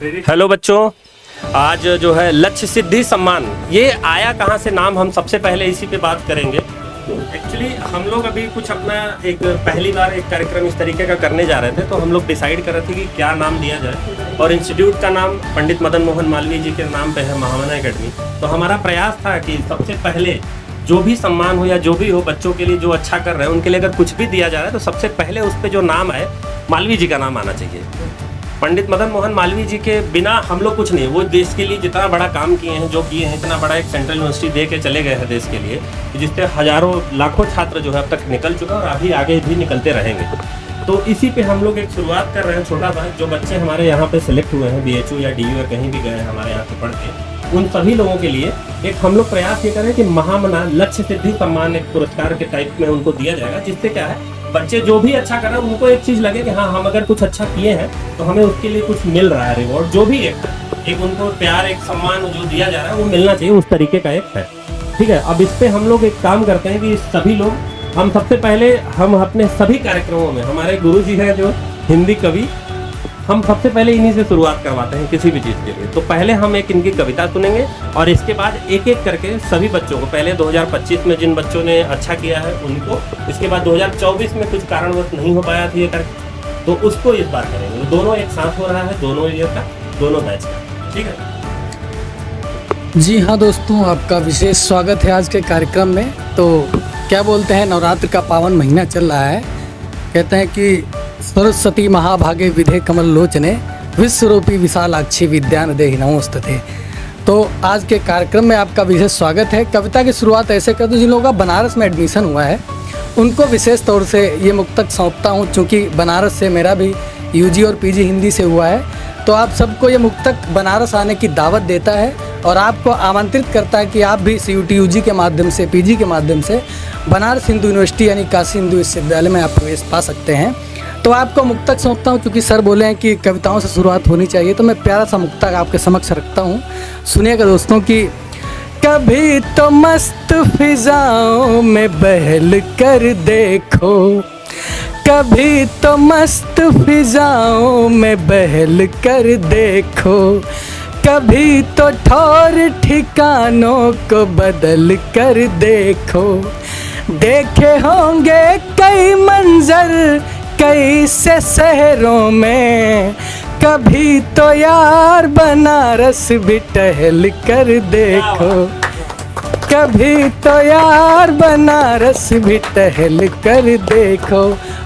Hello बच्चों, आज जो है लक्ष्य सिद्धि सम्मान, ये आया कहाँ से नाम, हम सबसे पहले इसी पे बात करेंगे। एक्चुअली हम लोग अभी कुछ अपना एक पहली बार एक कार्यक्रम इस तरीके का करने जा रहे थे, तो हम लोग डिसाइड कर रहे थे कि क्या नाम दिया जाए, और इंस्टीट्यूट का नाम पंडित मदन मोहन मालवीय जी के नाम पे है, महामना एकेडमी। तो हमारा प्रयास था कि सबसे पहले जो भी सम्मान हो या जो भी हो, बच्चों के लिए जो अच्छा कर रहे हैं उनके लिए अगर कुछ भी दिया जा रहा है तो सबसे पहले उस पर जो नाम है मालवीय जी का नाम आना चाहिए। पंडित मदन मोहन मालवीय जी के बिना हम लोग कुछ नहीं। वो देश के लिए जितना बड़ा काम किए हैं, जो किए हैं, इतना बड़ा एक सेंट्रल यूनिवर्सिटी दे के चले गए हैं देश के लिए, जिससे हजारों लाखों छात्र जो है अब तक निकल चुका है और अभी आगे भी निकलते रहेंगे। तो इसी पे हम लोग एक शुरुआत कर रहे हैं छोटा सा। जो बच्चे हमारे यहाँ पे सिलेक्ट हुए हैं BHU या DU या कहीं भी गए हैं हमारे यहाँ से पढ़ के, उन सभी लोगों के लिए एक हम लोग प्रयास ये करें कि महामना लक्ष्य सिद्धि सम्मान एक पुरस्कार के टाइप में उनको दिया जाएगा, जिससे क्या है बच्चे जो भी अच्छा कर रहे हैं उनको एक चीज़ लगे कि हाँ, हम अगर कुछ अच्छा किए हैं तो हमें उसके लिए कुछ मिल रहा है, रिवॉर्ड जो भी एक उनको प्यार, एक सम्मान जो दिया जा रहा है वो मिलना चाहिए, उस तरीके का एक है। ठीक है, अब इस पे हम लोग एक काम करते हैं कि सभी लोग, हम सबसे पहले हम अपने सभी कार्यक्रमों में, हमारे गुरु जी हैं जो हिंदी कवि, हम सबसे पहले इन्हीं से शुरुआत करवाते हैं किसी भी चीज़ के लिए। तो पहले हम एक इनकी कविता सुनेंगे और इसके बाद एक एक करके सभी बच्चों को, पहले 2025 में जिन बच्चों ने अच्छा किया है उनको, इसके बाद 2024 में कुछ कारणवश नहीं हो पाया था ये करके, तो उसको इस बार करेंगे। दोनों एक साथ हो रहा है, दोनों ईयर का, दोनों बैच का। ठीक है जी हाँ दोस्तों, आपका विशेष स्वागत है आज के कार्यक्रम में। तो क्या बोलते हैं, नवरात्र का पावन महीना चल रहा है। कहते हैं कि सरस्वती महाभागे विधे कमल लोचने विश्वरूपी विशालाक्षी विद्यानदेहि नमोस्तुते। तो आज के कार्यक्रम में आपका विशेष स्वागत है। कविता की शुरुआत ऐसे कर दूं, जिन लोगों का बनारस में एडमिशन हुआ है उनको विशेष तौर से ये मुक्तक सौंपता हूँ, चूँकि बनारस से मेरा भी UG और PG हिंदी से हुआ है। तो आप सबको ये मुक्तक बनारस आने की दावत देता है और आपको आमंत्रित करता है कि आप भी CUT UG के माध्यम से, PG के माध्यम से बनारस हिंदू यूनिवर्सिटी यानी काशी हिंदू विश्वविद्यालय में आप प्रवेश पा सकते हैं। तो आपको मुक्तक सौंपता हूँ, क्योंकि सर बोले हैं कि कविताओं से शुरुआत होनी चाहिए, तो मैं प्यारा सा मुक्तक आपके समक्ष रखता हूँ। सुनिएगा दोस्तों कि कभी तो मस्त फिजाओं में बहल कर देखो, कभी तो मस्त फिजाओं में बहल कर देखो, कभी तो ठौर ठिकानों को बदल कर देखो। देखे होंगे कई मंजर कई से शहरों में, कभी तो यार बनारस भी टहल कर देखो, कभी तो यार बनारस भी टहल कर देखो।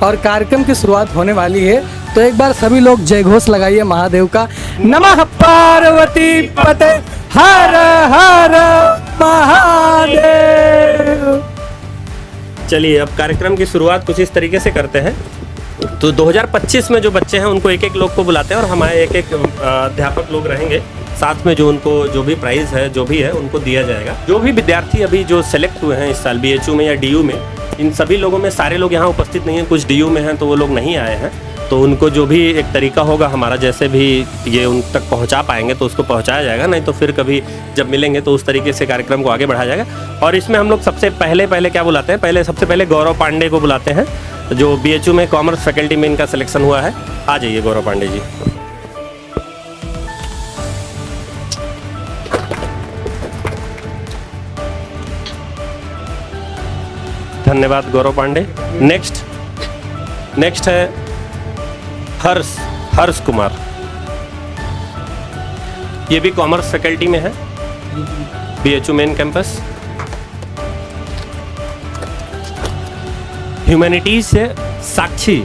और कार्यक्रम की शुरुआत होने वाली है, तो एक बार सभी लोग जय घोष लगाइए महादेव का। नमः पार्वती पते हर हर महादेव। चलिए, अब कार्यक्रम की शुरुआत कुछ इस तरीके से करते हैं। तो 2025 में जो बच्चे हैं उनको एक एक लोग को बुलाते हैं और हमारे एक एक अध्यापक लोग रहेंगे साथ में, जो उनको जो भी प्राइज़ है जो भी है उनको दिया जाएगा। जो भी विद्यार्थी अभी जो सेलेक्ट हुए हैं इस साल BHU में या DU में, इन सभी लोगों में सारे लोग यहाँ उपस्थित नहीं हैं, कुछ DU में हैं तो वो लोग नहीं आए हैं। तो उनको जो भी एक तरीका होगा हमारा, जैसे भी ये उन तक पहुँचा पाएंगे तो उसको पहुँचाया जाएगा, नहीं तो फिर कभी जब मिलेंगे तो उस तरीके से कार्यक्रम को आगे बढ़ाया जाएगा। और इसमें हम लोग सबसे पहले क्या बुलाते हैं, सबसे पहले गौरव पांडे को बुलाते हैं, जो BHU में कॉमर्स फैकल्टी में इनका सिलेक्शन हुआ है। आ जाइए गौरव पांडे जी। धन्यवाद गौरव पांडे। नेक्स्ट है हर्ष कुमार, ये भी कॉमर्स फैकल्टी में है, BHU मेन कैंपस। ह्यूमैनिटीज से साक्षी,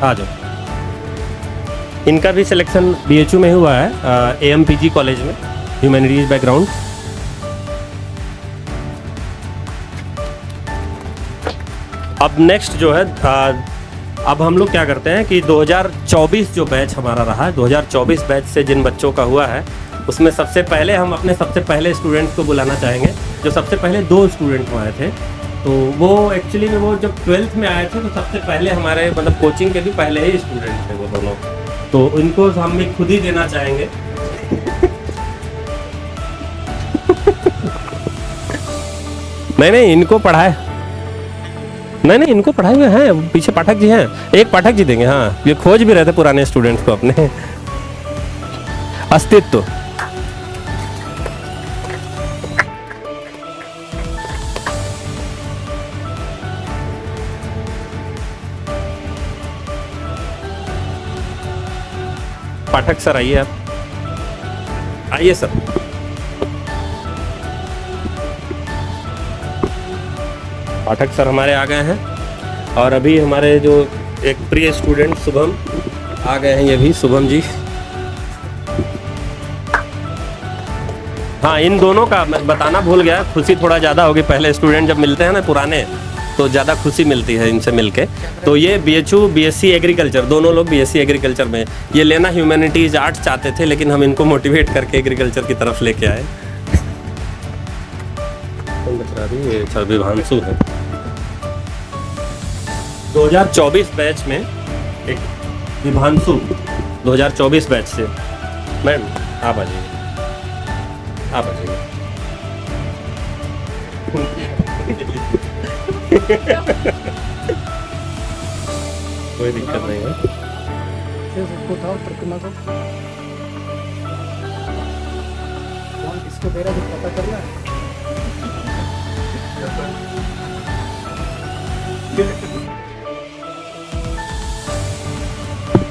आ जाओ। इनका भी सिलेक्शन BHU में हुआ है, AMPG कॉलेज में, ह्यूमैनिटीज बैकग्राउंड। अब नेक्स्ट जो है, अब हम लोग क्या करते हैं कि 2024 जो बैच हमारा रहा है, 2024 बैच से जिन बच्चों का हुआ है उसमें सबसे पहले हम अपने सबसे पहले स्टूडेंट्स को बुलाना चाहेंगे। जो सबसे पहले 2 स्टूडेंट आए थे, तो वो एक्चुअली में वो जब 12th में आए थे तो सबसे पहले हमारे मतलब कोचिंग के भी पहले ही स्टूडेंट थे वो दोनों, तो इनको हम खुद ही देना चाहेंगे। नहीं इनको पढ़ाए, नहीं इनको पढ़ाए हुए हैं, पीछे पाठक जी हैं, एक पाठक जी देंगे। हाँ, ये खोज भी रहे थे पुराने स्टूडेंट्स को अपने। अस्तित्व। पाठक सर आइए, आप आइए सर। पाठक सर हमारे आ गए हैं और अभी हमारे जो एक प्रिय स्टूडेंट शुभम आ गए हैं, ये भी शुभम जी। हाँ, इन दोनों का मैं बताना भूल गया, खुशी थोड़ा ज़्यादा होगी। पहले स्टूडेंट जब मिलते हैं ना पुराने, तो ज़्यादा खुशी मिलती है इनसे मिलके। तो ये BHU BSc एग्रीकल्चर, दोनों लोग BSc एग्रीकल्चर में, ये लेना ह्यूमैनिटीज़ आर्ट्स चाहते थे, लेकिन हम इनको मोटिवेट करके एग्रीकल्चर की तरफ लेके आए। ये विभांशु है 2024 बैच में, एक विभांशु 2024 बैच से। मैम आप आ जाइए, आप आ जाइए। कोई दिक्कत नहीं है। उठाओ प्रतिमा को, कौन किसको दे रहा है पता करना है।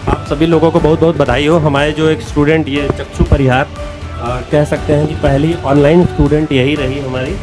आप सभी लोगों को बहुत बहुत बधाई हो। हमारे जो एक स्टूडेंट, ये चक्षु परिहार कह सकते हैं कि पहली ऑनलाइन स्टूडेंट यही रही हमारी।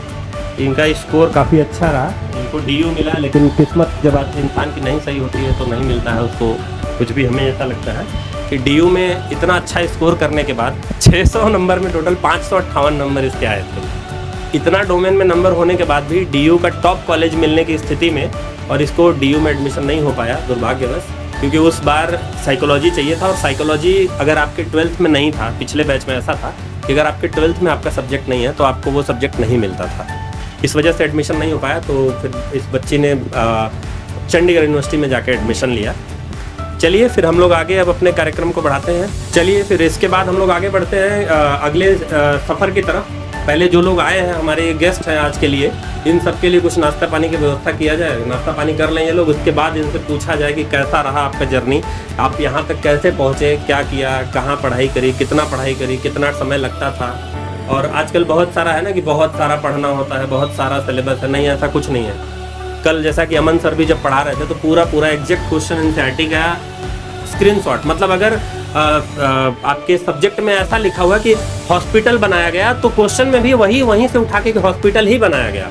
इनका स्कोर काफ़ी अच्छा रहा, इनको DU मिला, लेकिन किस्मत जब आज इंसान की नहीं सही होती है तो नहीं मिलता है उसको कुछ भी। हमें ऐसा लगता है कि DU में इतना अच्छा स्कोर करने के बाद 600 नंबर में टोटल 558 नंबर इसके आए थे। इतना डोमेन में नंबर होने के बाद भी DU का टॉप कॉलेज मिलने की स्थिति में, और इसको DU में एडमिशन नहीं हो पाया दुर्भाग्यवश, क्योंकि उस बार साइकोलॉजी चाहिए था, और साइकोलॉजी अगर आपके 12th में नहीं था, पिछले बैच में ऐसा था कि अगर आपके 12th में आपका सब्जेक्ट नहीं है तो आपको वो सब्जेक्ट नहीं मिलता था। इस वजह से एडमिशन नहीं हो पाया। तो फिर इस बच्ची ने चंडीगढ़ यूनिवर्सिटी में जाके एडमिशन लिया। चलिए फिर हम लोग आगे अब अपने कार्यक्रम को बढ़ाते हैं। चलिए फिर इसके बाद हम लोग आगे बढ़ते हैं अगले सफ़र की तरफ। पहले जो लोग आए हैं, हमारे गेस्ट हैं आज के लिए, इन सब के लिए कुछ नाश्ता पानी की व्यवस्था किया जाए। नाश्ता पानी कर लें ये लोग, उसके बाद इनसे पूछा जाए कि कैसा रहा आपका जर्नी, आप यहाँ तक कैसे पहुँचे, क्या किया, कहाँ पढ़ाई करी, कितना पढ़ाई करी, कितना समय लगता था। और आजकल बहुत सारा है ना कि बहुत सारा पढ़ना होता है, बहुत सारा सिलेबस है। नहीं, ऐसा कुछ नहीं है। कल जैसा कि अमन सर भी जब पढ़ा रहे थे तो पूरा एग्जैक्ट क्वेश्चन एनसीईआरटी का स्क्रीनशॉट, मतलब अगर आपके सब्जेक्ट में ऐसा लिखा हुआ कि हॉस्पिटल बनाया गया तो क्वेश्चन में भी वहीं से उठा के हॉस्पिटल ही बनाया गया।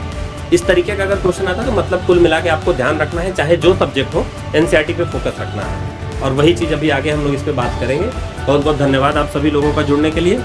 इस तरीके का अगर क्वेश्चन आता तो मतलब कुल मिला के आपको ध्यान रखना है, चाहे जो सब्जेक्ट हो, एनसीईआरटी पे फोकस रखना है। और वही चीज़ अभी आगे हम लोग इस पर बात करेंगे। बहुत बहुत धन्यवाद आप सभी लोगों का जुड़ने के लिए।